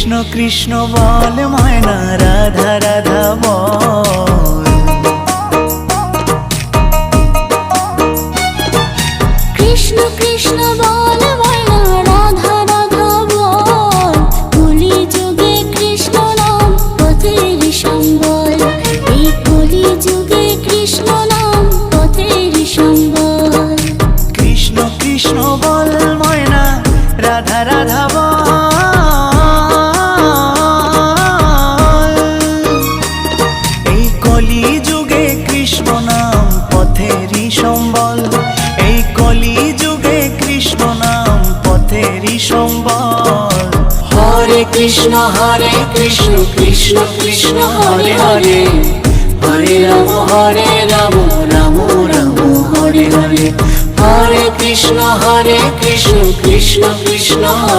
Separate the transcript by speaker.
Speaker 1: কৃষ্ণ কৃষ্ণ বল ময়না, রাধা রাধা বল।
Speaker 2: কৃষ্ণ কৃষ্ণ বল ময়না, রাধা রাধা বল। কলি যুগে কৃষ্ণ নাম পথের সম্বল, এই কলি যুগে কৃষ্ণ নাম পথের সম্বল।
Speaker 1: কৃষ্ণ কৃষ্ণ বল ময়না, রাধা রাধা বল। এই কলি যুগে কৃষ্ণ নাম পথেরই সম্বল, এই কলি যুগে কৃষ্ণ নাম পথেরই সম্বল।
Speaker 2: হরে কৃষ্ণ কৃষ্ণ কৃষ্ণ হরে হরে, হরে রাম রাম রাম হরে হরে। হরে কৃষ্ণ কৃষ্ণ কৃষ্ণ